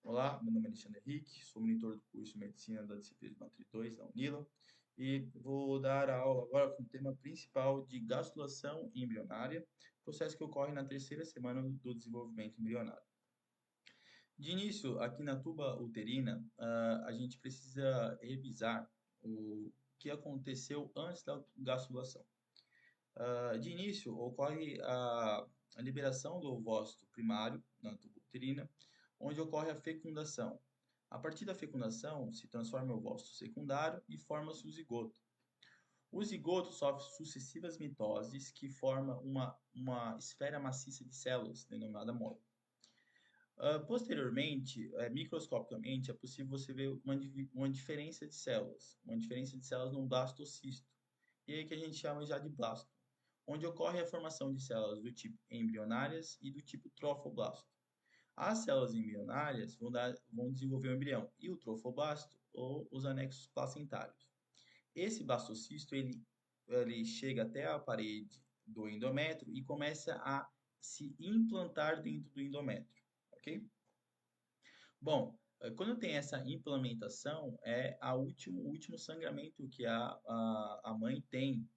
Olá, meu nome é Alexandre Henrique, sou monitor do curso de Medicina da disciplina de Matriz 2 da Unila e vou dar a aula agora com o tema principal de gastrulação embrionária, processo que ocorre na terceira semana do desenvolvimento embrionário. De início, aqui na tuba uterina, a gente precisa revisar o que aconteceu antes da gastrulação. De início, ocorre a liberação do ovócito primário na tuba uterina, onde ocorre a fecundação. A partir da fecundação, se transforma em ovócito secundário e forma-se o zigoto. O zigoto sofre sucessivas mitoses que formam uma esfera maciça de células, denominada mole. Posteriormente, microscopicamente, é possível você ver uma diferença de células, uma diferença de células no blastocisto, e aí que a gente chama já de blasto, onde ocorre a formação de células do tipo embrionárias e do tipo trofoblasto. As células embrionárias vão desenvolver o embrião e o trofoblasto, ou os anexos placentários. Esse blastocisto, ele chega até a parede do endométrio e começa a se implantar dentro do endométrio, ok? Bom, quando tem essa implementação, o último sangramento que a mãe tem,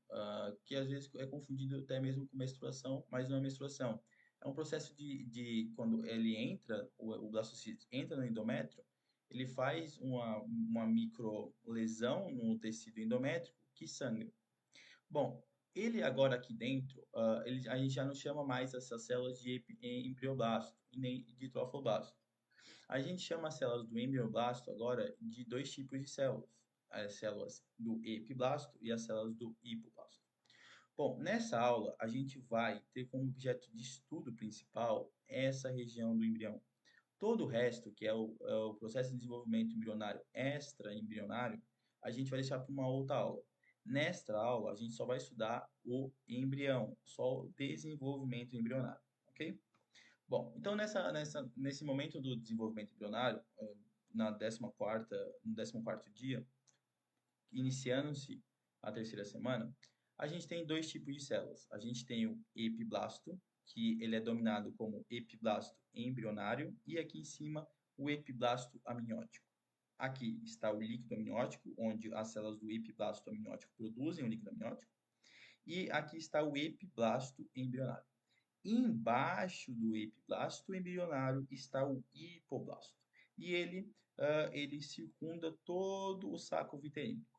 que às vezes é confundido até mesmo com menstruação, mas não é menstruação. É um processo quando ele entra, o blastocito entra no endométrio, ele faz uma micro lesão no tecido endométrico que sangra. Bom, ele agora aqui dentro, a gente já não chama mais essas células de embrioblasto e nem de trofoblasto. A gente chama as células do embrioblasto agora de dois tipos de células: as células do epiblasto e as células do hipoblasto. Bom, nessa aula a gente vai ter como objeto de estudo principal essa região do embrião. Todo o resto, que é o processo de desenvolvimento embrionário extra-embrionário, a gente vai deixar para uma outra aula. Nesta aula, a gente só vai estudar o embrião, só o desenvolvimento embrionário, ok? Bom, então nesse momento do desenvolvimento embrionário, na 14ª, no 14º dia, iniciando-se a terceira semana, a gente tem dois tipos de células. A gente tem o epiblasto, que ele é dominado como epiblasto embrionário, e aqui em cima o epiblasto amniótico. Aqui está o líquido amniótico, onde as células do epiblasto amniótico produzem o líquido amniótico, e aqui está o epiblasto embrionário. Embaixo do epiblasto embrionário está o hipoblasto. E ele circunda todo o saco vitelínico,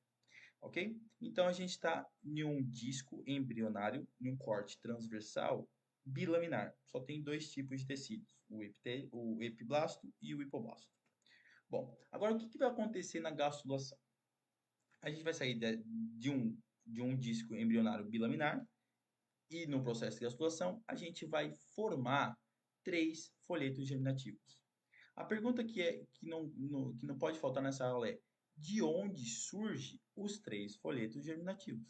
ok? Então a gente está em um disco embrionário, em um corte transversal bilaminar. Só tem dois tipos de tecidos, o epiblasto e o hipoblasto. Bom, agora o que vai acontecer na gastrulação? A gente vai sair de um disco embrionário bilaminar e no processo de gastrulação, a gente vai formar três folhetos germinativos. A pergunta que não pode faltar nessa aula é: de onde surgem os três folhetos germinativos?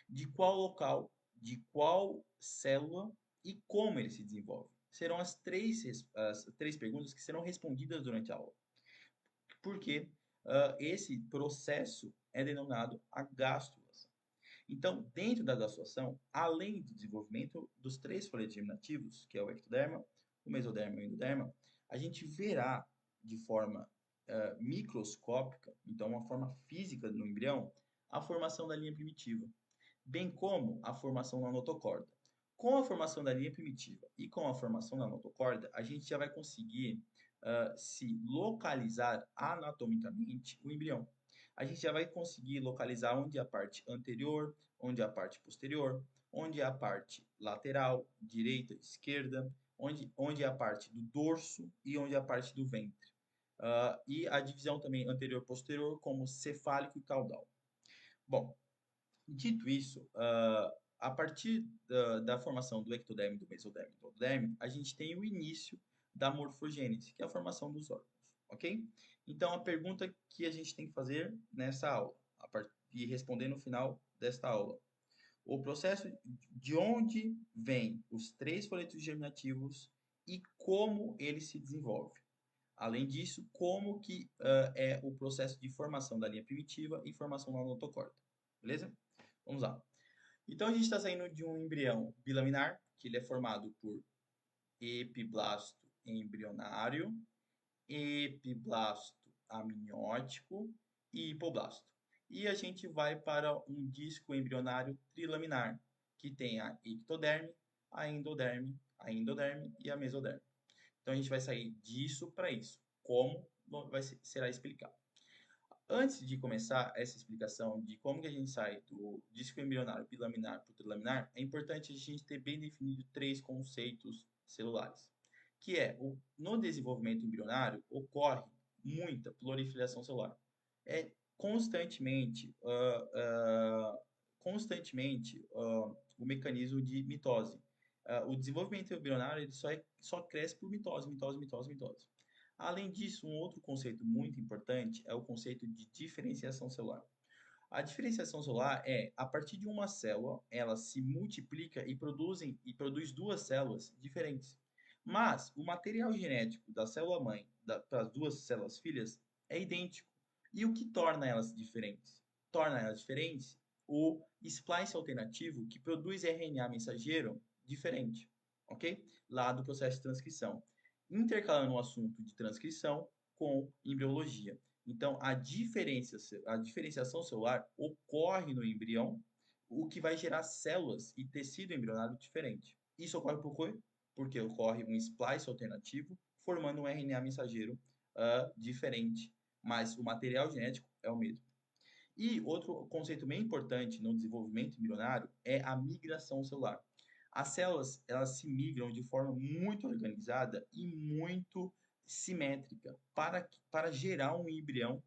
De qual local, de qual célula e como ele se desenvolve? Serão as três perguntas que serão respondidas durante a aula. Porque esse processo é denominado a gastrulação. Então, dentro da gastrulação, além do desenvolvimento dos três folhetos germinativos, que é o ectoderma, o mesoderma e o endoderma, a gente verá de forma microscópica, então uma forma física no embrião, a formação da linha primitiva, bem como a formação da notocorda. Com a formação da linha primitiva e com a formação da notocorda, a gente já vai conseguir se localizar anatomicamente o embrião. A gente já vai conseguir localizar onde é a parte anterior, onde é a parte posterior, onde é a parte lateral, direita, esquerda, onde é a parte do dorso e onde é a parte do ventre. E a divisão também anterior-posterior, como cefálico e caudal. Bom, dito isso, a partir da formação do ectoderme, do mesoderme e do endoderme, a gente tem o início da morfogênese, que é a formação dos órgãos, ok? Então, a pergunta que a gente tem que fazer nessa aula, e responder no final desta aula, o processo de onde vêm os três folhetos germinativos e como ele se desenvolve. Além disso, como que é o processo de formação da linha primitiva e formação da notocorda. Beleza? Vamos lá. Então a gente está saindo de um embrião bilaminar, que ele é formado por epiblasto embrionário epiblasto amniótico e hipoblasto. E a gente vai para um disco embrionário trilaminar, que tem a ectoderme, a endoderme e a mesoderme. Então a gente vai sair disso para isso. Como será explicado. Antes de começar essa explicação de como que a gente sai do disco embrionário bilaminar para o trilaminar, é importante a gente ter bem definido três conceitos celulares, que é, no desenvolvimento embrionário, ocorre muita proliferação celular. É constantemente o mecanismo de mitose. O desenvolvimento embrionário ele só cresce por mitose, mitose, mitose, mitose. Além disso, um outro conceito muito importante é o conceito de diferenciação celular. A diferenciação celular é, a partir de uma célula, ela se multiplica e produz duas células diferentes. Mas o material genético da célula mãe para as duas células filhas é idêntico. E o que torna elas diferentes? Torna elas diferentes o splice alternativo que produz RNA mensageiro diferente, ok? Lá do processo de transcrição. Intercalando o assunto de transcrição com embriologia. Então, a diferenciação celular ocorre no embrião, o que vai gerar células e tecido embrionário diferente. Isso ocorre por quê? Porque ocorre um splice alternativo, formando um RNA mensageiro diferente, mas o material genético é o mesmo. E outro conceito bem importante no desenvolvimento embrionário é a migração celular. As células, elas se migram de forma muito organizada e muito simétrica para gerar um embrião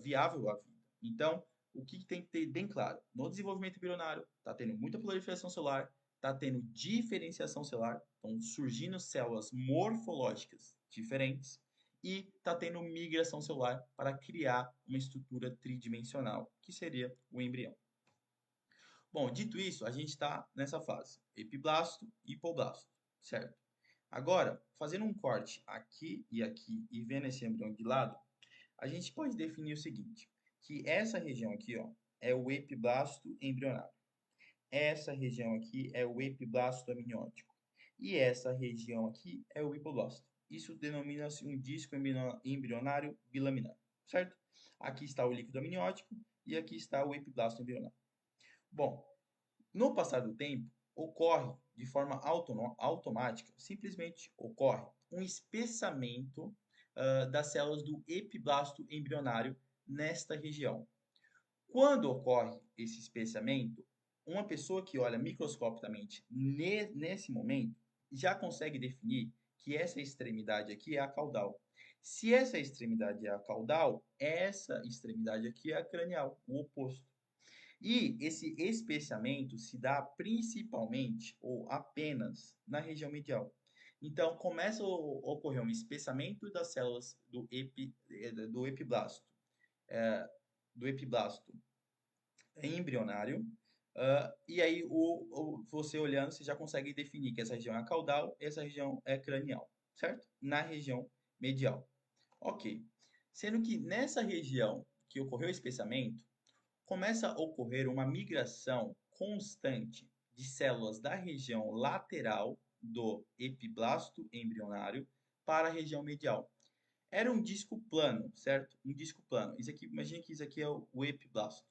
viável à vida. Então, o que tem que ter bem claro? No desenvolvimento embrionário, está tendo muita proliferação celular, está tendo diferenciação celular, estão surgindo células morfológicas diferentes, e está tendo migração celular para criar uma estrutura tridimensional, que seria o embrião. Bom, dito isso, a gente está nessa fase, epiblasto e hipoblasto, certo? Agora, fazendo um corte aqui e vendo esse embrião de lado, a gente pode definir o seguinte, que essa região aqui, ó, é o epiblasto embrionário. Essa região aqui é o epiblasto amniótico. E essa região aqui é o hipoblasto. Isso denomina-se um disco embrionário bilaminar, certo? Aqui está o líquido amniótico e aqui está o epiblasto embrionário. Bom, no passar do tempo, ocorre de forma automática, simplesmente ocorre um espessamento das células do epiblasto embrionário nesta região. Quando ocorre esse espessamento, uma pessoa que olha microscopicamente nesse momento já consegue definir que essa extremidade aqui é a caudal. Se essa extremidade é a caudal, essa extremidade aqui é a cranial, o oposto. E esse espessamento se dá principalmente ou apenas na região medial. Então, começa a ocorrer um espessamento das células do epiblasto, do epiblasto embrionário. E aí, você olhando, você já consegue definir que essa região é caudal e essa região é cranial, certo? Na região medial. Ok. Sendo que nessa região que ocorreu o espessamento, começa a ocorrer uma migração constante de células da região lateral do epiblasto embrionário para a região medial. Era um disco plano, certo? Um disco plano. Isso aqui, imagine que isso aqui é o epiblasto.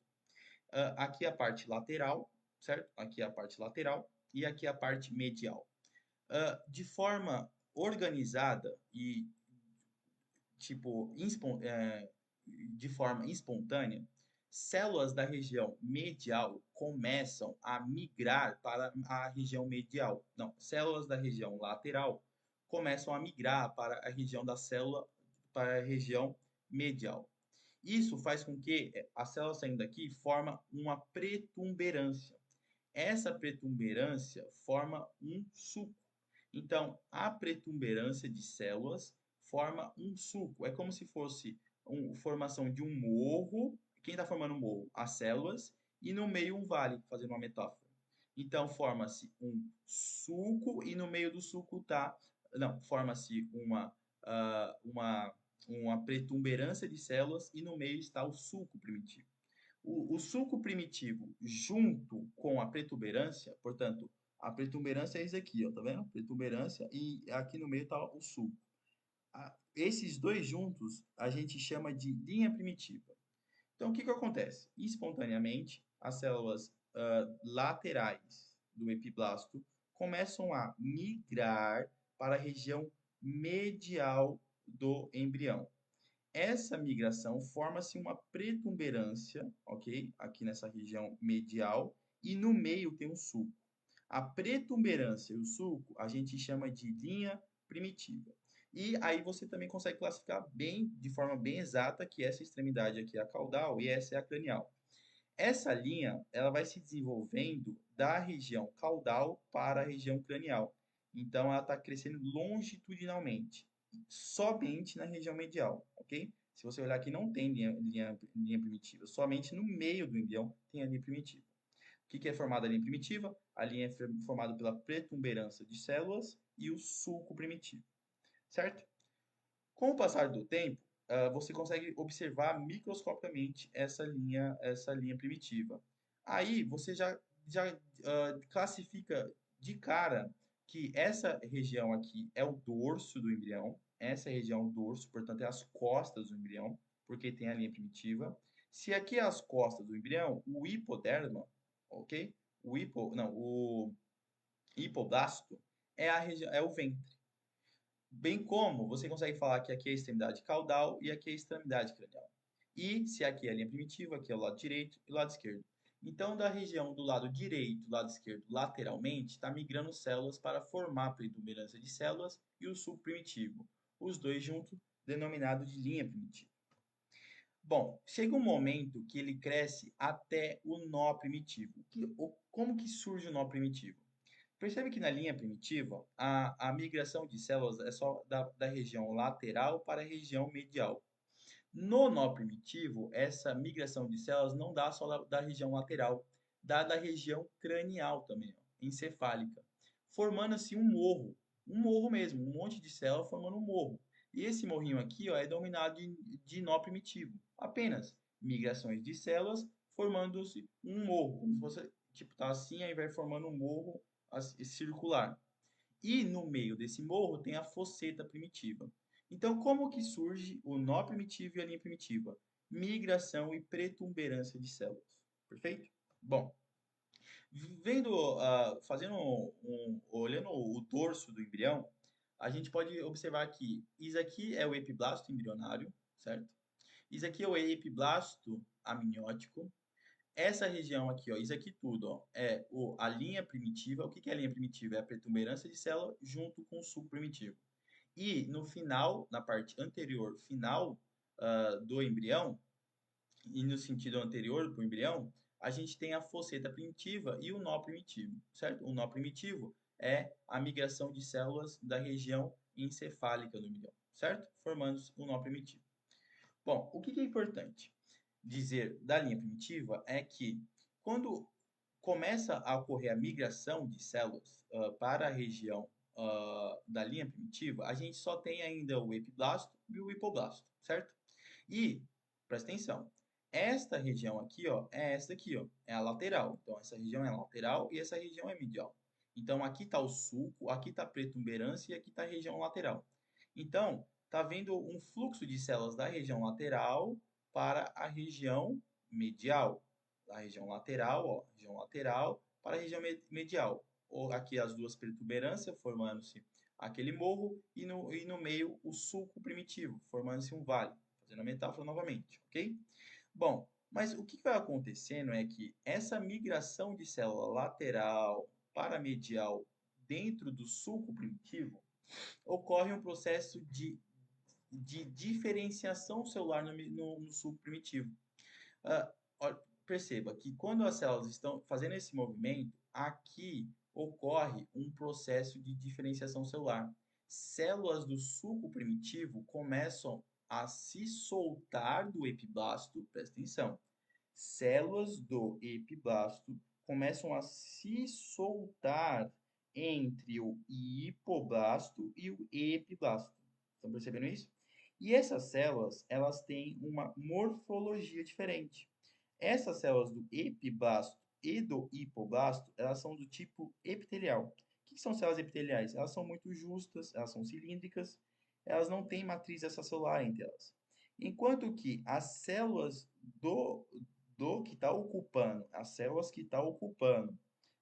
Aqui é a parte lateral, certo? Aqui é a parte lateral e aqui é a parte medial. De forma organizada e tipo de forma espontânea, células da região medial começam a migrar para a região medial. Não, células da região lateral começam a migrar para a região da célula, para a região medial. Isso faz com que a célula saindo daqui forma uma pretumberância. Essa pretumberância forma um suco. Então, a pretumberância de células forma um suco. É como se fosse a formação de um morro. Quem está formando o morro? As células. E no meio um vale, fazendo uma metáfora. Então, forma-se um suco e no meio do suco está... Não, forma-se uma pretumberância de células e no meio está o suco primitivo. O suco primitivo junto com a protuberância, portanto, a protuberância é isso aqui, ó, tá vendo? Protuberância e aqui no meio está o suco. esses dois juntos a gente chama de linha primitiva. Então, o que que acontece? Espontaneamente, as células laterais do epiblasto começam a migrar para a região medial do embrião. Essa migração forma-se uma pretumberância, ok? Aqui nessa região medial, e no meio tem um sulco. A pretumberância e o sulco a gente chama de linha primitiva. E aí você também consegue classificar bem, de forma bem exata, que essa extremidade aqui é a caudal e essa é a cranial. Essa linha, ela vai se desenvolvendo da região caudal para a região cranial. Então, ela está crescendo longitudinalmente, somente na região medial, ok? Se você olhar aqui, não tem linha primitiva, somente no meio do embrião tem a linha primitiva. O que é formada a linha primitiva? A linha é formada pela pretumberância de células e o sulco primitivo, certo? Com o passar do tempo, você consegue observar microscopicamente essa linha primitiva. Aí você já classifica de cara que essa região aqui é o dorso do embrião, essa região é o dorso, portanto é as costas do embrião, porque tem a linha primitiva. Se aqui é as costas do embrião, o hipoderma, ok? O hipoblasto é a região, é o ventre. Bem como você consegue falar que aqui é a extremidade caudal e aqui é a extremidade cranial. E se aqui é a linha primitiva, aqui é o lado direito e o lado esquerdo. Então, da região do lado direito e lado esquerdo, lateralmente, está migrando células para formar a predominância de células e o sulco primitivo. Os dois juntos, denominado de linha primitiva. Bom, chega um momento que ele cresce até o nó primitivo. Como que surge o nó primitivo? Percebe que na linha primitiva, a migração de células é só da região lateral para a região medial. No nó primitivo, essa migração de células não dá só da região lateral, dá da região cranial também, ó, encefálica, formando-se um morro mesmo, um monte de células formando um morro. E esse morrinho aqui, ó, é denominado de nó primitivo. Apenas migrações de células formando-se um morro, como se fosse, tipo, tá assim, aí vai formando um morro circular. E no meio desse morro tem a fosseta primitiva. Então, como que surge o nó primitivo e a linha primitiva? Migração e pretumberância de células. Perfeito? Bom, olhando o dorso do embrião, a gente pode observar que isso aqui é o epiblasto embrionário, certo? Isso aqui é o epiblasto amniótico. Essa região aqui, ó, isso aqui tudo, ó, é a linha primitiva. O que que é a linha primitiva? É a pretumberância de célula junto com o sulco primitivo. E no final, na parte anterior, final do embrião, e no sentido anterior do embrião, a gente tem a fosseta primitiva e o nó primitivo, certo? O nó primitivo é a migração de células da região encefálica do embrião, certo? Formando o nó primitivo. Bom, o que que é importante dizer da linha primitiva é que quando começa a ocorrer a migração de células para a região da linha primitiva, a gente só tem ainda o epiblasto e o hipoblasto, certo? E, presta atenção, esta região aqui, ó, é essa aqui, ó, é a lateral. Então, essa região é a lateral e essa região é medial. Então, aqui está o sulco, aqui está a pretumberância e aqui está a região lateral. Então, está vendo um fluxo de células da região lateral para a região medial. Da região lateral, ó, região lateral para a região medial. Ou aqui as duas protuberâncias, formando-se aquele morro, e no meio o sulco primitivo, formando-se um vale. Fazendo a metáfora novamente, ok? Bom, mas o que vai acontecendo é que essa migração de célula lateral para medial dentro do sulco primitivo ocorre um processo de diferenciação celular no sulco primitivo. Perceba que quando as células estão fazendo esse movimento, aqui ocorre um processo de diferenciação celular. Células do sulco primitivo começam a se soltar do epiblasto, presta atenção. Células do epiblasto começam a se soltar entre o hipoblasto e o epiblasto. Estão percebendo isso? E essas células, elas têm uma morfologia diferente. Essas células do epiblasto e do hipoblasto, elas são do tipo epitelial. O que são células epiteliais? Elas são muito justas, elas são cilíndricas elas não têm matriz extracelular entre elas. Enquanto que as células do que está ocupando, as células que estão ocupando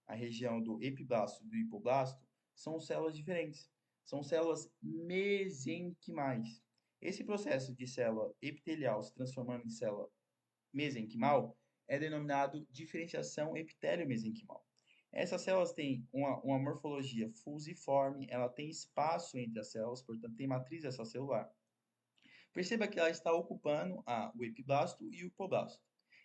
a região do epiblasto e do hipoblasto são células diferentes. São células mesenquimais. Esse processo de célula epitelial se transformando em célula mesenquimal é denominado diferenciação epitélio-mesenquimal. Essas células têm uma morfologia fusiforme, ela tem espaço entre as células, portanto tem matriz extracelular. Perceba que ela está ocupando o epiblasto e o hipoblasto.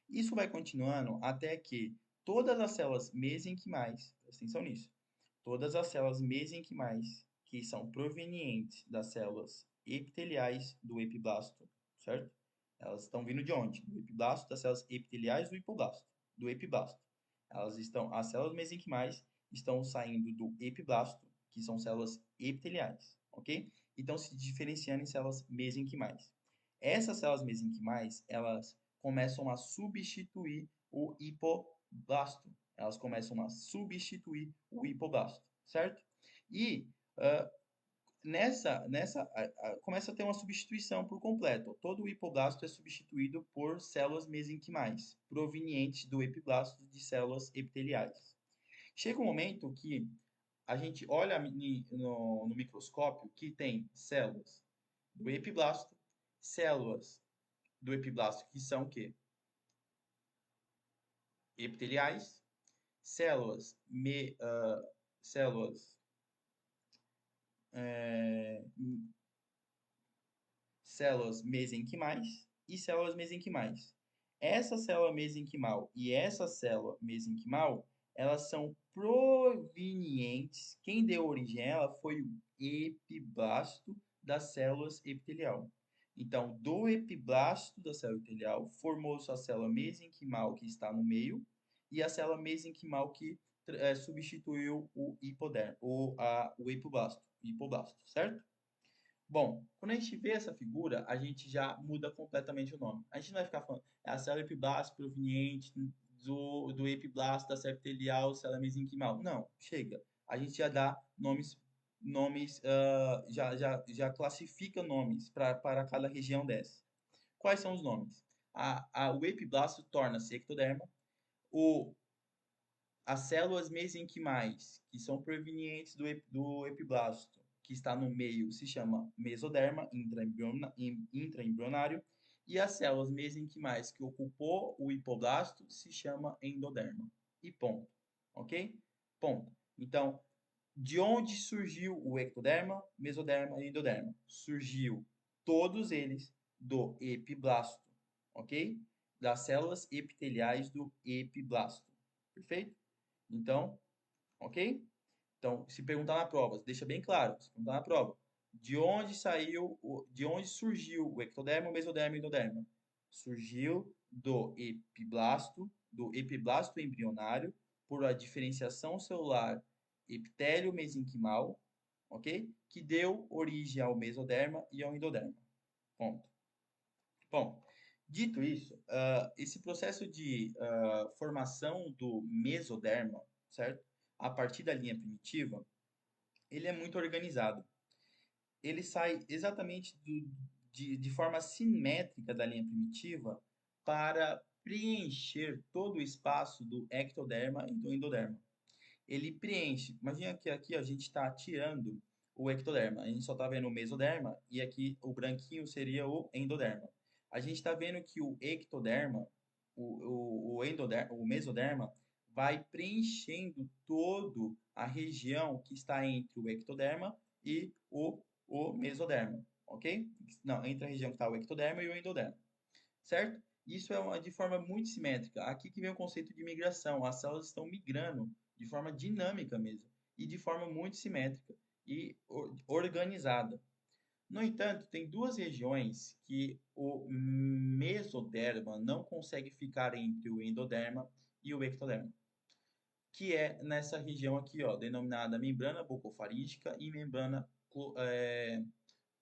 Isso vai continuando até que todas as células mesenquimais, presta atenção nisso, todas as células mesenquimais que são provenientes das células epiteliais do epiblasto, certo? Elas estão vindo de onde? Do epiblasto, das células epiteliais do hipoblasto, do epiblasto. As células mesenquimais estão saindo do epiblasto, que são células epiteliais, ok? E estão se diferenciando em células mesenquimais. Essas células mesenquimais, elas começam a substituir o hipoblasto. Elas começam a substituir o hipoblasto, certo? E começa a ter uma substituição por completo. Todo o hipoblasto é substituído por células mesenquimais, provenientes do epiblasto de células epiteliais. Chega um momento que a gente olha no microscópio que tem células do epiblasto, células do epiblasto que são o quê? Epiteliais, células é, células mesenquimais e células mesenquimais. Essa célula mesenquimal e essa célula mesenquimal, elas são provenientes, quem deu origem a ela foi o epiblasto das células epitelial. Então, do epiblasto da célula epitelial, formou-se a célula mesenquimal que está no meio e a célula mesenquimal que substituiu o hipoblasto, certo? Bom, quando a gente vê essa figura, a gente já muda completamente o nome. A gente não vai ficar falando, é a célula epiblasto proveniente do epiblasto da célula epitelial, célula mesenquimal. Não, chega. A gente já dá já classifica nomes para cada região dessa. Quais são os nomes? O epiblasto torna-se ectoderma, o, as células mesenquimais, que são provenientes do epiblasto, que está no meio, se chama mesoderma intraembrionário, e as células mesenquimais que ocupou o hipoblasto se chama endoderma. E ponto. Ok? Ponto. Então, de onde surgiu o ectoderma, mesoderma e endoderma? Surgiu todos eles do epiblasto, ok? Das células epiteliais do epiblasto. Perfeito? Então, ok? Então, se perguntar na prova, deixa bem claro, se perguntar na prova, de onde surgiu o ectoderma, o mesoderma e o endoderma? Surgiu do epiblasto embrionário, por a diferenciação celular epitélio-mesenquimal, ok? Que deu origem ao mesoderma e ao endoderma. Ponto. Bom, dito isso, esse processo de formação do mesoderma, certo? A partir da linha primitiva, ele é muito organizado. Ele sai exatamente de forma simétrica da linha primitiva para preencher todo o espaço do ectoderma e do endoderma. Ele preenche. Imagina que aqui a gente está tirando o ectoderma. A gente só está vendo o mesoderma e aqui o branquinho seria o endoderma. A gente está vendo que o ectoderma, o mesoderma, vai preenchendo toda a região que está entre o ectoderma e o mesoderma, ok? Não, entre a região que está o ectoderma e o endoderma, certo? Isso é de forma muito simétrica. Aqui que vem o conceito de migração. As células estão migrando de forma dinâmica mesmo e de forma muito simétrica e organizada. No entanto, tem duas regiões que o mesoderma não consegue ficar entre o endoderma e o ectoderma, que é nessa região aqui, ó, denominada membrana bucofaríngea e membrana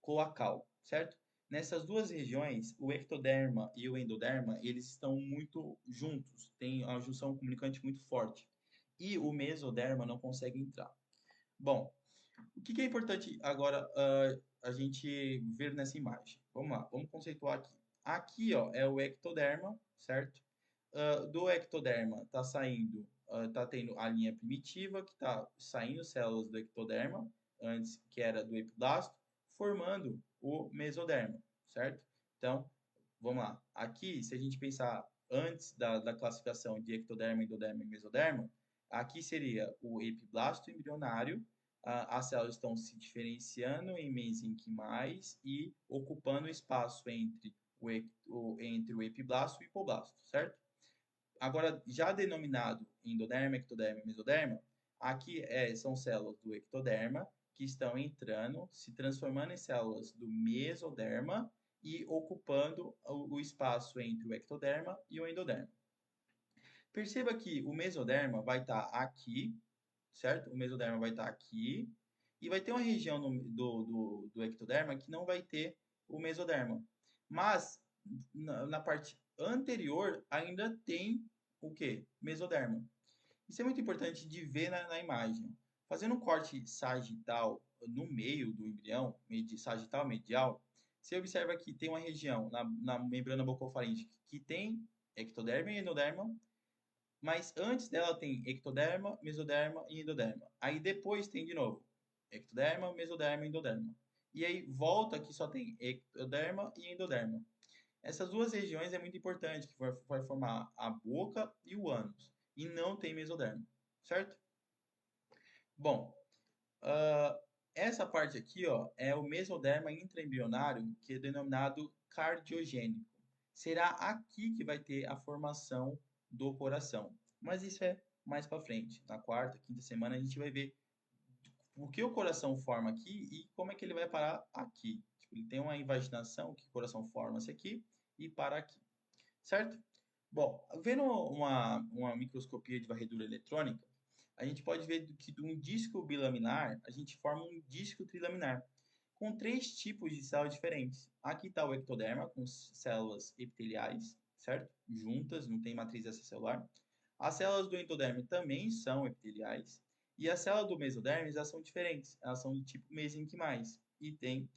cloacal, certo? Nessas duas regiões, o ectoderma e o endoderma, eles estão muito juntos, tem uma junção comunicante muito forte. E o mesoderma não consegue entrar. Bom, O que é importante agora a gente ver nessa imagem? Vamos lá, vamos conceituar aqui. Aqui, ó, é o ectoderma, certo? Do ectoderma está saindo, está tendo a linha primitiva, que está saindo células do ectoderma, antes que era do epiblasto, formando o mesoderma, certo? Então, vamos lá. Aqui, se a gente pensar antes da classificação de ectoderma, endoderma e mesoderma, aqui seria o epiblasto embrionário, as células estão se diferenciando em mesenquimais e ocupando o espaço entre o epiblasto e o hipoblasto, certo? Agora, já denominado endoderma, ectoderma e mesoderma, aqui são células do ectoderma que estão entrando, se transformando em células do mesoderma e ocupando o espaço entre o ectoderma e o endoderma. Perceba que o mesoderma vai estar aqui, certo? O mesoderma vai estar aqui e vai ter uma região do ectoderma que não vai ter o mesoderma. Mas na parte anterior ainda tem o que? Mesoderma. Isso é muito importante de ver na imagem. Fazendo um corte sagital no meio do embrião, sagital medial, você observa que tem uma região na membrana bucofaríngea que tem ectoderma e endoderma, mas antes dela tem ectoderma, mesoderma e endoderma. Aí depois tem de novo ectoderma, mesoderma e endoderma. E aí volta que só tem ectoderma e endoderma. Essas duas regiões é muito importante, que vai formar a boca e o ânus. E não tem mesoderma, certo? Bom, uh, essa parte aqui ó, é o mesoderma intraembrionário, que é denominado cardiogênico. Será aqui que vai ter a formação do coração. Mas isso é mais para frente. Na quarta, quinta semana, a gente vai ver o que o coração forma aqui e como é que ele vai parar aqui. Tipo, ele tem uma invaginação que o coração forma-se aqui e para aqui, certo? Bom, vendo uma microscopia de varredura eletrônica, a gente pode ver que de um disco bilaminar, a gente forma um disco trilaminar, com três tipos de células diferentes. Aqui está o ectoderma, com células epiteliais, certo? Juntas, não tem matriz extracelular. As células do endoderme também são epiteliais. E as células do mesoderme já são diferentes. Elas são do tipo mesenquimais. E tem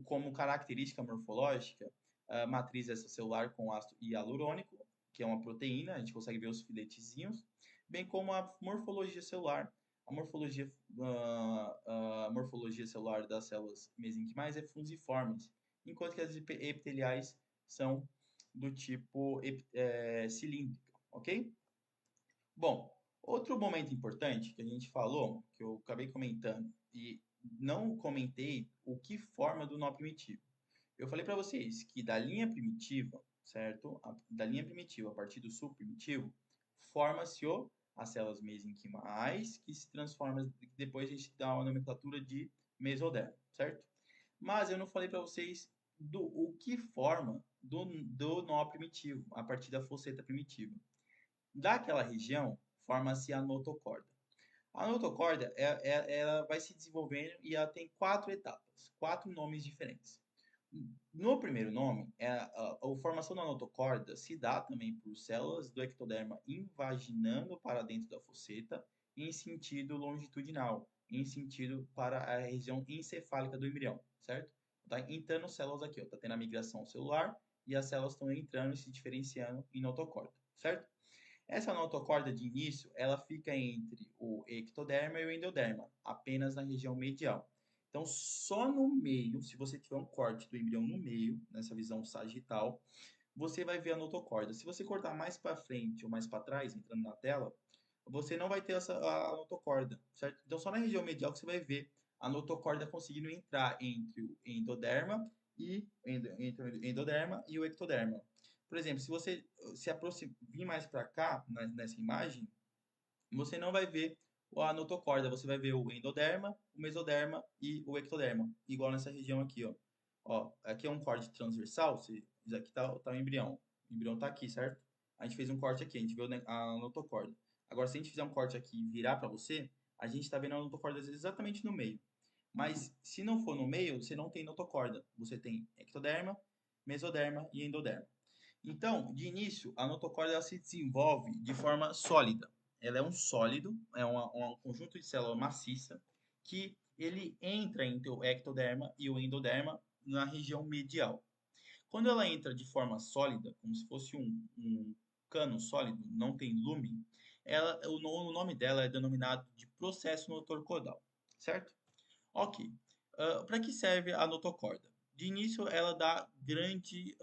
como característica morfológica a matriz extracelular com ácido hialurônico, que é uma proteína, a gente consegue ver os filetezinhos, bem como a morfologia celular. A morfologia celular das células mesenquimais é fusiformes, enquanto que as epiteliais são do tipo cilíndrica, ok? Bom, outro momento importante que a gente falou, que eu acabei comentando e não comentei o que forma do nó primitivo. Eu falei para vocês que da linha primitiva, certo? Da linha primitiva a partir do subprimitivo, forma-se as células mesenquimais, que se transformam, depois a gente dá uma nomenclatura de mesoderma, certo? Mas eu não falei para vocês o que forma do nó primitivo, a partir da fosseta primitiva. Daquela região, forma-se a notocorda. A notocorda, ela vai se desenvolvendo e ela tem quatro etapas, quatro nomes diferentes. No primeiro nome, a formação da notocorda se dá também por células do ectoderma invaginando para dentro da fosseta em sentido longitudinal, em sentido para a região encefálica do embrião, certo? Tá entrando células aqui, ó, tá tendo a migração celular e as células estão entrando e se diferenciando em notocorda, certo? Essa notocorda de início, ela fica entre o ectoderma e o endoderma, apenas na região medial. Então, só no meio, se você tiver um corte do embrião no meio, nessa visão sagital, você vai ver a notocorda. Se você cortar mais para frente ou mais para trás, entrando na tela, você não vai ter a notocorda, certo? Então, só na região medial que você vai ver a notocorda conseguindo entrar entre o endoderma entre o endoderma e o ectoderma. Por exemplo, se você se vir mais para cá, nessa imagem, você não vai ver a notocorda, você vai ver o endoderma, o mesoderma e o ectoderma, igual nessa região aqui, ó. Ó, aqui é um corte transversal, isso aqui tá o embrião. O embrião tá aqui, certo? A gente fez um corte aqui, a gente viu a notocorda. Agora, se a gente fizer um corte aqui e virar para você, a gente está vendo a notocorda exatamente no meio. Mas se não for no meio, você não tem notocorda. Você tem ectoderma, mesoderma e endoderma. Então, de início, a notocorda ela se desenvolve de forma sólida. Ela é um sólido, é um conjunto de células maciça que ele entra entre o ectoderma e o endoderma na região medial. Quando ela entra de forma sólida, como se fosse um cano sólido, não tem lume, o nome dela é denominado de processo notocordial, certo? Ok. Para que serve a notocorda? De início, ela dá grande.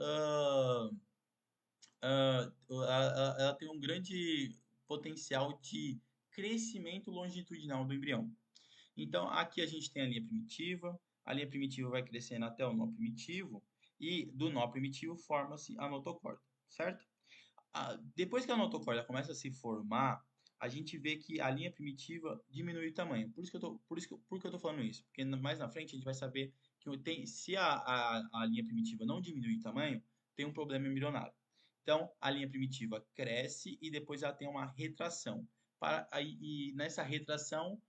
Ela tem um grande potencial de crescimento longitudinal do embrião. Então, aqui a gente tem a linha primitiva vai crescendo até o nó primitivo, e do nó primitivo forma-se a notocorda, certo? Depois que a notocorda começa a se formar, a gente vê que a linha primitiva diminui o tamanho. Por que eu tô falando isso? Porque mais na frente a gente vai saber que se a linha primitiva não diminui o tamanho, tem um problema embrionário. Então, a linha primitiva cresce e depois ela tem uma retração. E nessa retração,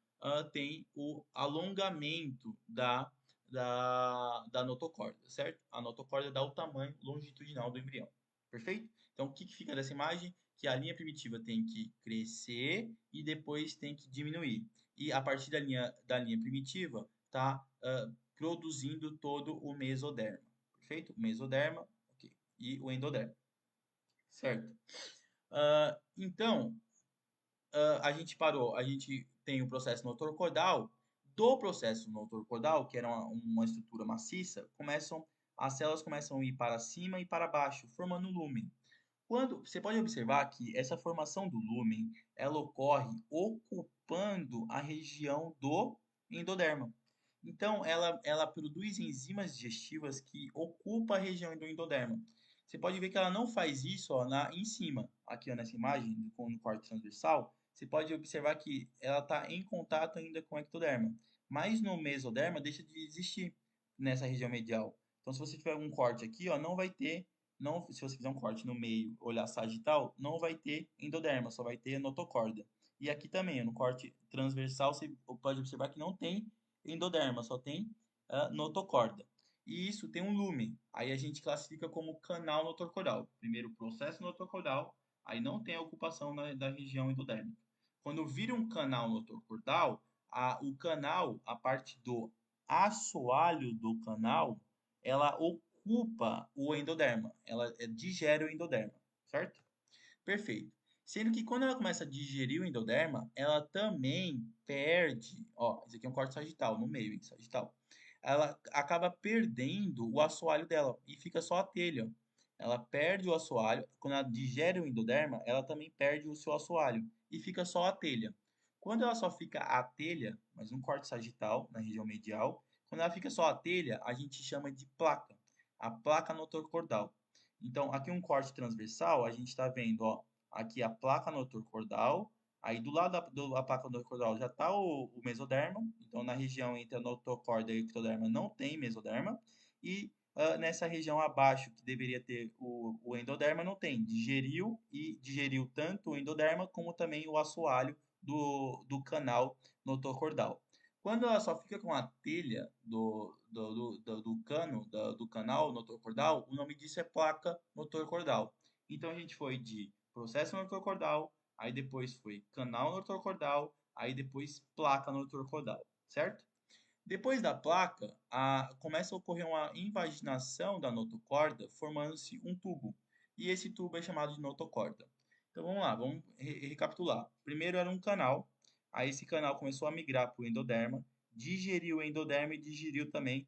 tem o alongamento da notocorda, certo? A notocorda dá o tamanho longitudinal do embrião. Perfeito? Então, o que fica dessa imagem? Que a linha primitiva tem que crescer e depois tem que diminuir. E a partir da linha primitiva, está produzindo todo o mesoderma. Perfeito? O mesoderma, okay, e o endoderma. Certo? Então, a gente tem o processo notocordial. Do processo notocordial, que era uma estrutura maciça, as células começam a ir para cima e para baixo, formando um lúmen. Você pode observar que essa formação do lúmen, ela ocorre ocupando a região do endoderma. Então, ela produz enzimas digestivas que ocupam a região do endoderma. Você pode ver que ela não faz isso, ó, em cima, aqui ó, nessa imagem, no corte transversal. Você pode observar que ela está em contato ainda com o ectoderma. Mas no mesoderma deixa de existir nessa região medial. Então, se você tiver um corte aqui, ó, não vai ter, não, se você fizer um corte no meio, olhar sagital, não vai ter endoderma, só vai ter notocorda. E aqui também, no corte transversal, você pode observar que não tem endoderma, só tem notocorda. E isso tem um lumen. Aí a gente classifica como canal notocordial. Primeiro, processo notocordial, aí não tem a ocupação da região endodérmica. Quando vira um canal notocordial, o canal, a parte do assoalho do canal, ela ocupa o endoderma, ela digere o endoderma, certo? Perfeito. Sendo que quando ela começa a digerir o endoderma, ela também perde, ó, isso aqui é um corte sagital, no meio, hein, sagital. Ela acaba perdendo o assoalho dela e fica só a telha. Ela perde o assoalho, quando ela digere o endoderma, ela também perde o seu assoalho e fica só a telha. Quando ela só fica a telha, mas um corte sagital na região medial, quando ela fica só a telha, a gente chama de placa, a placa notocordial. Então, aqui um corte transversal, a gente está vendo, ó, aqui a placa notocordial, aí do lado da placa notocordial já está o mesoderma, então na região entre a notocorda e o ectoderma não tem mesoderma, e nessa região abaixo, que deveria ter o endoderma, não tem, digeriu tanto o endoderma como também o assoalho do canal notocordial. Quando ela só fica com a telha do cano, do canal notocordial, o nome disso é placa notocordial. Então a gente foi de processo notocordial, aí depois foi canal notocordial, aí depois placa notocordial, certo? Depois da placa, começa a ocorrer uma invaginação da notocorda, formando-se um tubo. E esse tubo é chamado de notocorda. Então vamos lá, vamos recapitular. Primeiro era um canal, aí esse canal começou a migrar para o endoderma, digeriu o endoderma e digeriu também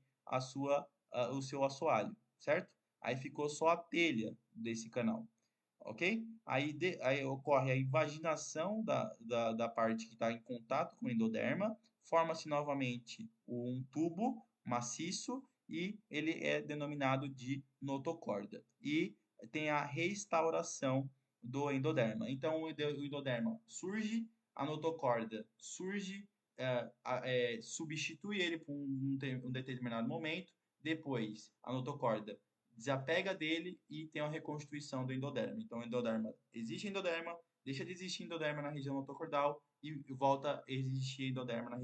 o seu assoalho, certo? Aí ficou só a telha desse canal, ok? Aí ocorre a invaginação da parte que está em contato com o endoderma, forma-se novamente um tubo maciço e ele é denominado de notocorda. E tem a restauração do endoderma. Então, o endoderma surge, a notocorda surge, substitui ele por um determinado momento, depois a notocorda desapega dele e tem a reconstituição do endoderma. Então, existe endoderma, deixa de existir endoderma na região notocordial e volta a existir endoderma na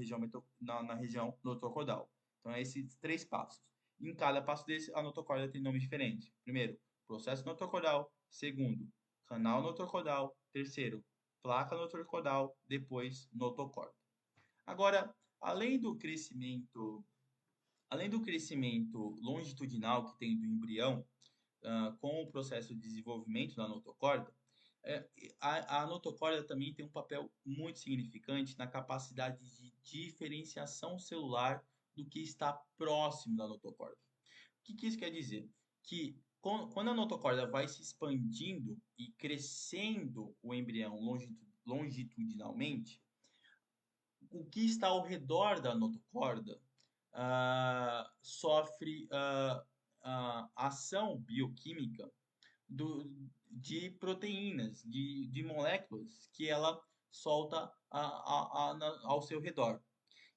região notocordial. Então, esses três passos. Em cada passo desse, a notocorda tem nome diferente. Primeiro, processo notocordial. Segundo, canal notocordial. Terceiro, placa notocordial. Depois, notocorda. Agora, Além do crescimento, além do crescimento longitudinal que tem do embrião, com o processo de desenvolvimento da notocorda, é, a notocorda também tem um papel muito significante na capacidade de diferenciação celular do que está próximo da notocorda. O que isso quer dizer? Que quando a notocorda vai se expandindo e crescendo o embrião longitudinalmente, o que está ao redor da notocorda sofre ação bioquímica de proteínas, de moléculas que ela solta ao seu redor.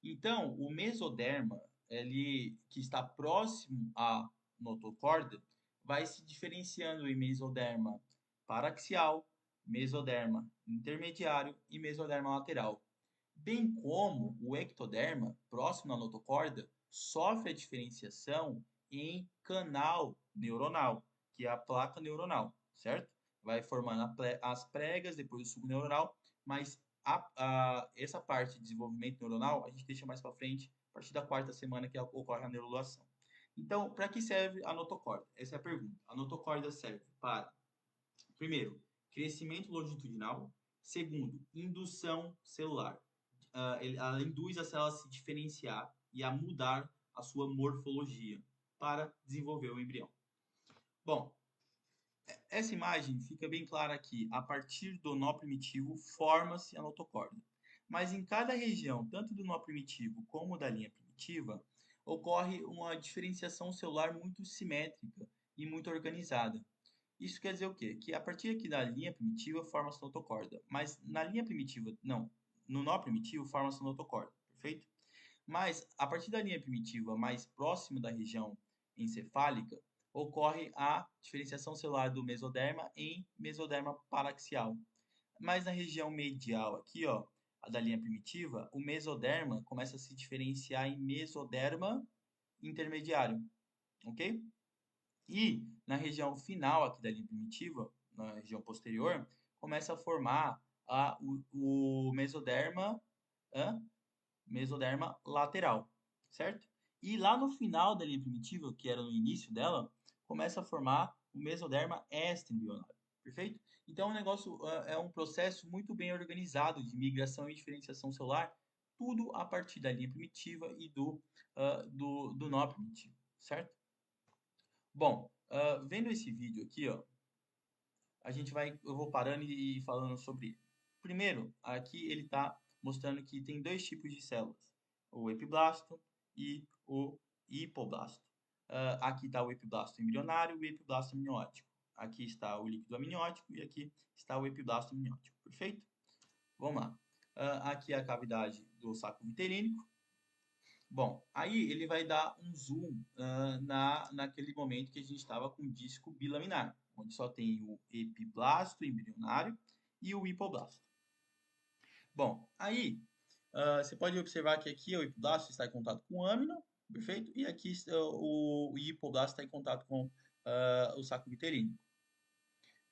Então, o mesoderma, ele, que está próximo à notocorda, vai se diferenciando em mesoderma paraxial, mesoderma intermediário e mesoderma lateral. Bem como o ectoderma, próximo à notocorda, sofre a diferenciação em canal neuronal, que é a placa neuronal, certo? Vai formando as pregas, depois o suco neuronal, mas essa parte de desenvolvimento neuronal a gente deixa mais para frente, a partir da quarta semana que ocorre a neurulação. Então, para que serve a notocorda? Essa é a pergunta. A notocorda serve para, primeiro, crescimento longitudinal. Segundo, indução celular. Ela induz a célula a se diferenciar e a mudar a sua morfologia para desenvolver o embrião. Bom, essa imagem fica bem clara aqui. A partir do nó primitivo forma-se a notocorda. Mas em cada região, tanto do nó primitivo como da linha primitiva, ocorre uma diferenciação celular muito simétrica e muito organizada. Isso quer dizer o quê? Que a partir aqui da linha primitiva forma-se a notocorda, mas na linha primitiva, não, no nó primitivo forma-se a notocorda, perfeito? Mas a partir da linha primitiva mais próximo da região encefálica, ocorre a diferenciação celular do mesoderma em mesoderma paraxial. Mas na região medial aqui, ó, a da linha primitiva, o mesoderma começa a se diferenciar em mesoderma intermediário, ok? E na região final aqui da linha primitiva, na região posterior, começa a formar o mesoderma, mesoderma lateral, certo? E lá no final da linha primitiva, que era no início dela, começa a formar o mesoderma extraembrionário, perfeito? Então, o negócio é um processo muito bem organizado de migração e diferenciação celular, tudo a partir da linha primitiva e do nó primitivo, certo? Bom, vendo esse vídeo aqui, ó, eu vou parando e falando sobre ele. Primeiro, aqui ele está mostrando que tem dois tipos de células, o epiblasto e o hipoblasto. Aqui está o epiblasto embrionário e o epiblasto amniótico. Aqui está o líquido amniótico e aqui está o epiblasto amniótico. Perfeito? Vamos lá. Aqui é a cavidade do saco vitelínico. Bom, aí ele vai dar um zoom naquele momento que a gente estava com o disco bilaminar, onde só tem o epiblasto embrionário e o hipoblasto. Bom, aí você pode observar que aqui o epiblasto está em contato com o âmino, perfeito? E aqui o hipoblasto está em contato com o saco vitelínico.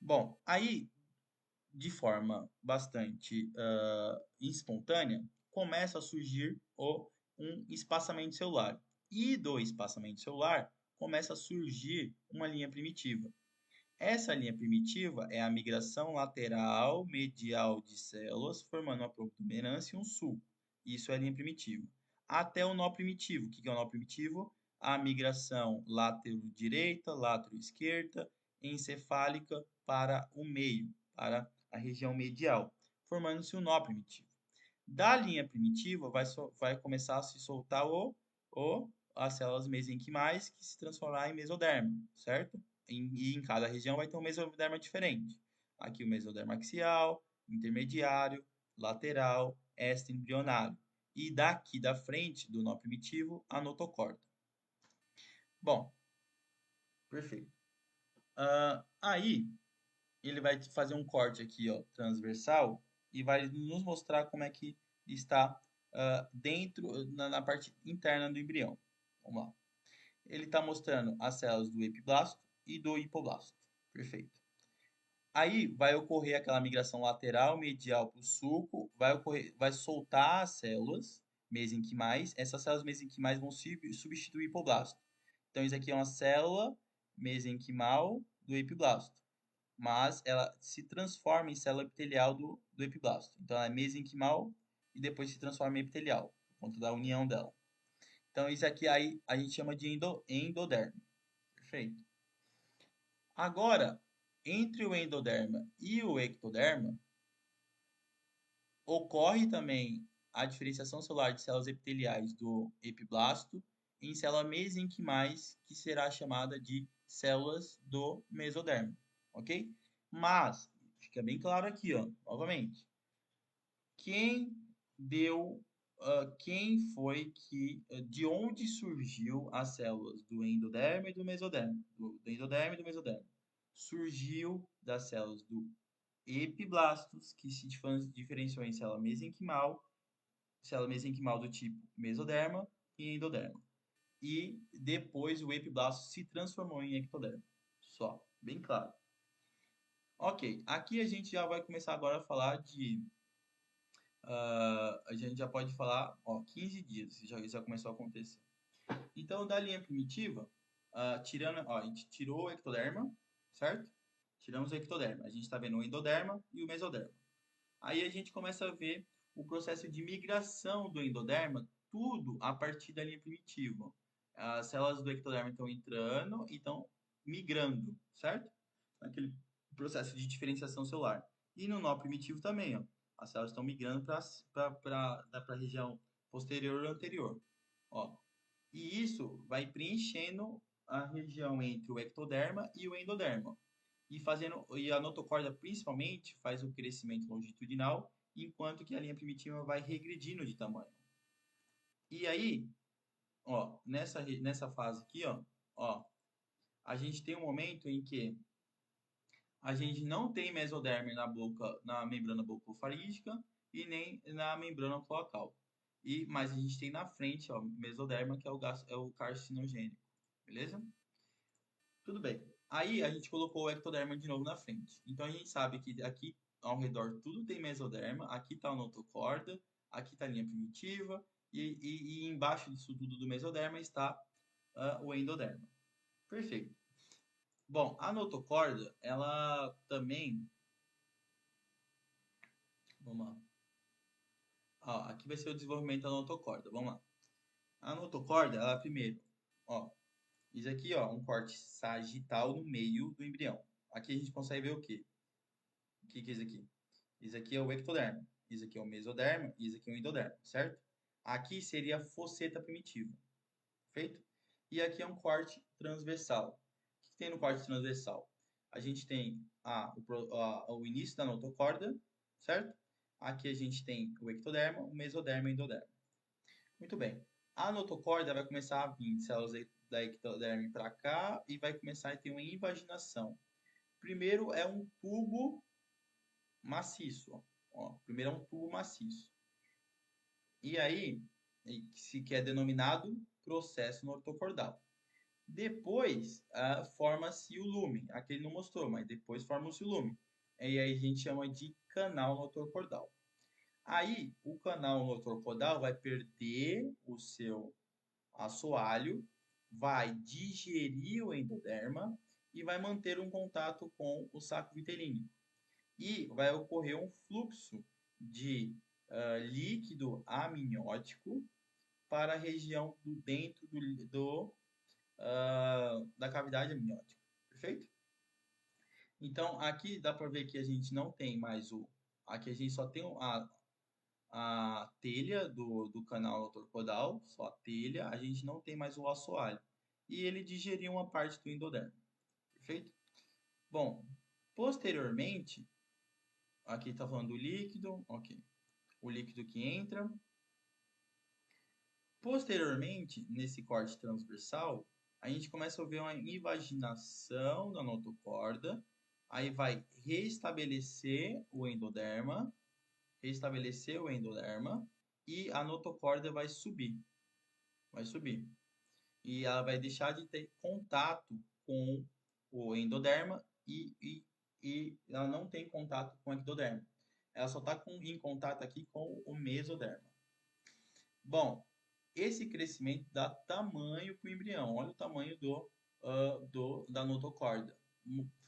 Bom, aí de forma bastante espontânea, começa a surgir um espaçamento celular. E do espaçamento celular começa a surgir uma linha primitiva. Essa linha primitiva é a migração lateral medial de células, formando uma protuberância e um sulco. Isso é a linha primitiva. Até o nó primitivo. O que é o nó primitivo? A migração látero-direita, látero-esquerda, encefálica para o meio, para a região medial, formando-se o nó primitivo. Da linha primitiva vai começar a se soltar as células mesenquimais que se transformar em mesoderma, certo? E em cada região vai ter um mesoderma diferente. Aqui o mesoderma axial, intermediário, lateral, extraembrionário. E daqui da frente do nó primitivo, a notocorda. Bom, perfeito. Aí, ele vai fazer um corte aqui, ó, transversal, e vai nos mostrar como é que está dentro, na parte interna do embrião. Vamos lá. Ele está mostrando as células do epiblasto e do hipoblasto. Perfeito. Aí vai ocorrer aquela migração lateral medial para o sulco, vai soltar as células mesenquimais. Essas células mesenquimais vão substituir o hipoblasto. Então, isso aqui é uma célula mesenquimal do epiblasto, mas ela se transforma em célula epitelial do epiblasto. Então, ela é mesenquimal e depois se transforma em epitelial, por conta da união dela. Então, isso aqui aí a gente chama de endoderma. Perfeito. Agora, entre o endoderma e o ectoderma, ocorre também a diferenciação celular de células epiteliais do epiblasto em células mesenquimais, que será chamada de células do mesoderma, ok? Mas, fica bem claro aqui, ó, novamente, quem deu, quem foi que, de onde surgiu as células do endoderma e do mesoderma, do endoderma e do mesoderma? Surgiu das células do epiblastos, que se diferenciou em célula mesenquimal do tipo mesoderma e endoderma. E depois o epiblasto se transformou em ectoderma. Só, bem claro. Ok, aqui a gente já vai começar agora a falar de... a gente já pode falar, ó, 15 dias, já começou a acontecer. Então, da linha primitiva, tirando, ó, a gente tirou o ectoderma, certo? Tiramos o ectoderma. A gente está vendo o endoderma e o mesoderma. Aí a gente começa a ver o processo de migração do endoderma, tudo a partir da linha primitiva. As células do ectoderma estão entrando e estão migrando, certo? Aquele processo de diferenciação celular. E no nó primitivo também, ó. As células estão migrando para a região posterior ou anterior. Ó. E isso vai preenchendo a região entre o ectoderma e o endoderma. E a notocorda principalmente faz o crescimento longitudinal, enquanto que a linha primitiva vai regredindo de tamanho. E aí, ó, nessa fase aqui, ó, a gente tem um momento em que a gente não tem mesoderma na membrana bucofaríngea e nem na membrana cloacal. Mas a gente tem na frente, ó, mesoderma, que é o carcinogênico. Beleza? Tudo bem. Aí a gente colocou o ectoderma de novo na frente. Então a gente sabe que aqui ao redor tudo tem mesoderma, aqui está a notocorda, aqui está a linha primitiva, e embaixo disso tudo do mesoderma está o endoderma. Perfeito. Bom, a notocorda, ela também... Vamos lá. Ó, aqui vai ser o desenvolvimento da notocorda. Vamos lá. A notocorda, ela primeiro, ó, isso aqui, ó, um corte sagital no meio do embrião. Aqui a gente consegue ver o quê? O que é isso aqui? Isso aqui é o ectoderma. Isso aqui é o mesoderma. E isso aqui é o endoderma, certo? Aqui seria a fosseta primitiva. Perfeito? E aqui é um corte transversal. O que tem no corte transversal? A gente tem o início da notocorda, certo? Aqui a gente tem o ectoderma, o mesoderma e o endoderma. Muito bem. A notocorda vai começar a vir células da ectoderme para cá e vai começar a ter uma invaginação. Primeiro é um tubo maciço. Ó. Primeiro é um tubo maciço. E aí, que é denominado processo notocordial. Depois, forma-se o lumen. Aqui ele não mostrou, mas depois forma-se o lumen. E aí a gente chama de canal notocordial. Aí, o canal notocordial vai perder o seu assoalho, vai digerir o endoderma e vai manter um contato com o saco vitelínico. E vai ocorrer um fluxo de líquido amniótico para a região dentro da cavidade amniótica. Perfeito? Então, aqui dá para ver que a gente não tem mais aqui a gente só tem a telha do canal notocordial, só a telha, a gente não tem mais o assoalho. E ele digeriu uma parte do endoderma. Perfeito? Bom, posteriormente, aqui está falando do líquido, ok. O líquido que entra. Posteriormente, nesse corte transversal, a gente começa a ver uma invaginação da notocorda, aí vai restabelecer o endoderma, e a notocorda vai subir. E ela vai deixar de ter contato com o endoderma e ela não tem contato com o ectoderma. Ela só está em contato aqui com o mesoderma. Bom, esse crescimento dá tamanho para o embrião. Olha o tamanho da notocorda,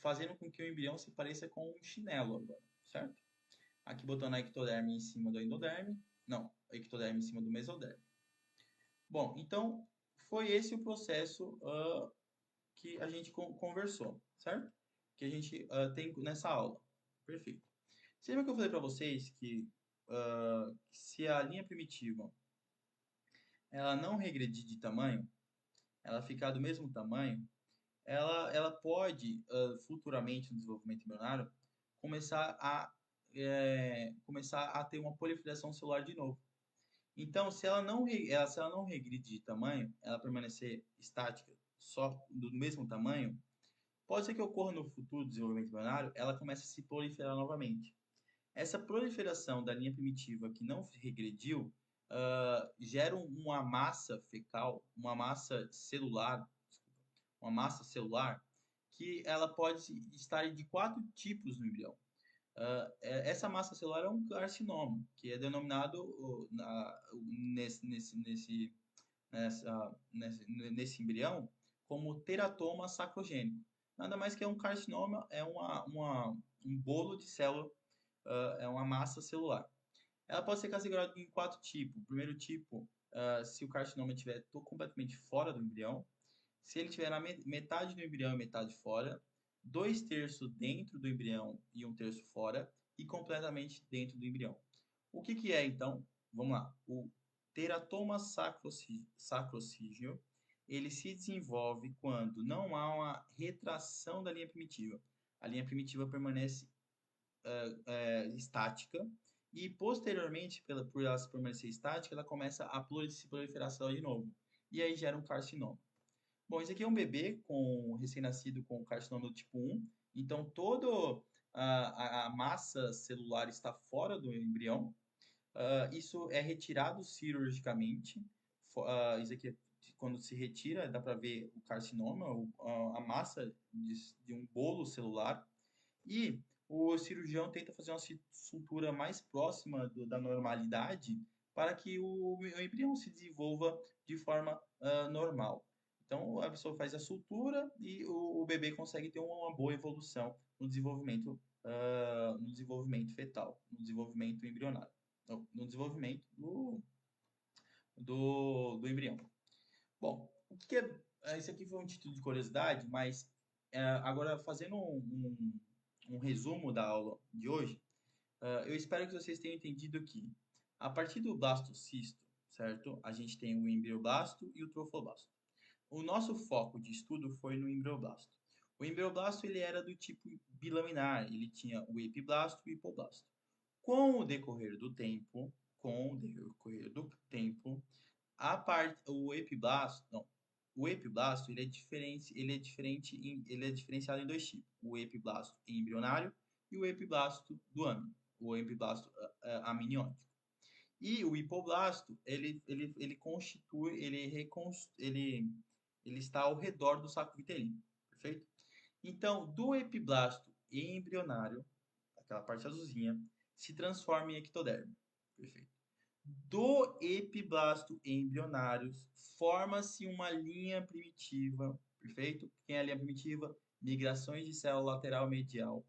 fazendo com que o embrião se pareça com um chinelo agora, certo? Aqui botando a ectoderme em cima do endoderme. Não, a ectoderme em cima do mesoderme. Bom, então foi esse o processo que a gente conversou, certo? Que a gente tem nessa aula. Perfeito. Você lembra que eu falei para vocês que se a linha primitiva ela não regredir de tamanho, ela ficar do mesmo tamanho, ela pode futuramente no desenvolvimento embrionário começar a ter uma proliferação celular de novo. Então, se ela não regredir de tamanho, ela permanecer estática só do mesmo tamanho, pode ser que ocorra no futuro desenvolvimento embrionário, ela comece a se proliferar novamente. Essa proliferação da linha primitiva que não regrediu gera uma massa fecal, uma massa celular que ela pode estar de quatro tipos no embrião. Essa massa celular é um carcinoma, que é denominado nesse embrião como teratoma sacrogênico. Nada mais que é um carcinoma, é um bolo de célula, é uma massa celular. Ela pode ser categorada em quatro tipos. O primeiro tipo, se o carcinoma estiver completamente fora do embrião. Se ele estiver na metade do embrião e metade fora. 2/3 dentro do embrião e 1/3 fora. E completamente dentro do embrião. O que é, então? Vamos lá. O teratoma sacrocígeo, ele se desenvolve quando não há uma retração da linha primitiva. A linha primitiva permanece estática e posteriormente, por ela se permanecer estática, ela começa a se proliferar de novo. E aí gera um carcinoma. Bom, esse aqui é um bebê recém-nascido com carcinoma do tipo 1. Então, toda a massa celular está fora do embrião. Isso é retirado cirurgicamente. Isso aqui, quando se retira, dá para ver o carcinoma, a massa de um bolo celular. E o cirurgião tenta fazer uma sutura mais próxima da normalidade para que o embrião se desenvolva de forma normal. Então, a pessoa faz a sutura e o bebê consegue ter uma boa evolução no desenvolvimento fetal, no desenvolvimento embrionário, no desenvolvimento do embrião. Bom, o que é. Isso aqui foi um título de curiosidade, mas agora fazendo um resumo da aula de hoje, eu espero que vocês tenham entendido que a partir do blastocisto, certo? A gente tem o embrioblasto e o trofoblasto. O nosso foco de estudo foi no embrioblasto. O embrioblasto ele era do tipo bilaminar, ele tinha o epiblasto e o hipoblasto. Com o decorrer do tempo, o epiblasto, não, o epiblasto ele é diferenciado em dois tipos: o epiblasto embrionário e o epiblasto do ame, o epiblasto amniótico. E o hipoblasto ele constitui, ele está ao redor do saco vitelino, perfeito? Então, do epiblasto embrionário, aquela parte azulzinha, se transforma em ectoderme, perfeito? Do epiblasto embrionário, forma-se uma linha primitiva, perfeito? Quem é a linha primitiva? Migrações de célula lateral medial,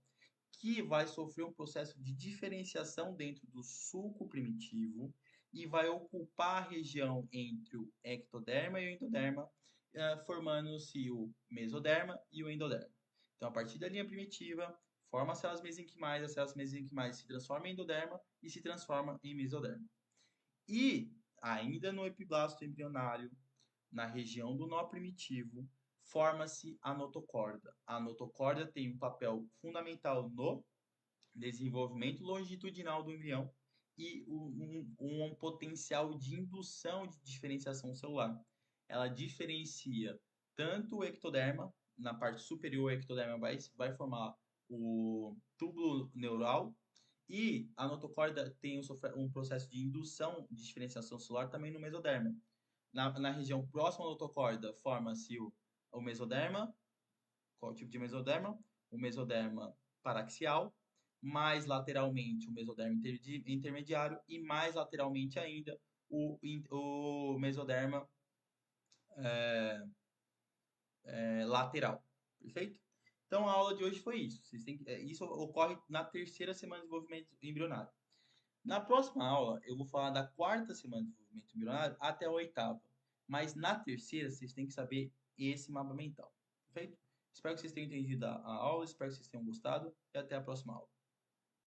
que vai sofrer um processo de diferenciação dentro do sulco primitivo e vai ocupar a região entre o ectoderma e o endoderma, formando-se o mesoderma e o endoderma. Então, a partir da linha primitiva, forma as células mesenquimais se transformam em endoderma e se transforma em mesoderma. E, ainda no epiblasto embrionário, na região do nó primitivo, forma-se a notocorda. A notocorda tem um papel fundamental no desenvolvimento longitudinal do embrião e um potencial de indução de diferenciação celular. Ela diferencia tanto o ectoderma, na parte superior, o ectoderma vai formar o túbulo neural, e a notocorda tem um processo de indução de diferenciação celular também no mesoderma. Na região próxima à notocorda, forma-se o mesoderma. Qual tipo de mesoderma? O mesoderma paraxial, mais lateralmente o mesoderma intermediário e mais lateralmente ainda o mesoderma lateral. Perfeito? Então, a aula de hoje foi isso. Isso ocorre na terceira semana de desenvolvimento embrionário. Na próxima aula, eu vou falar da quarta semana de desenvolvimento embrionário até a oitava. Mas na terceira, vocês têm que saber esse mapa mental. Perfeito? Espero que vocês tenham entendido a aula, espero que vocês tenham gostado e até a próxima aula.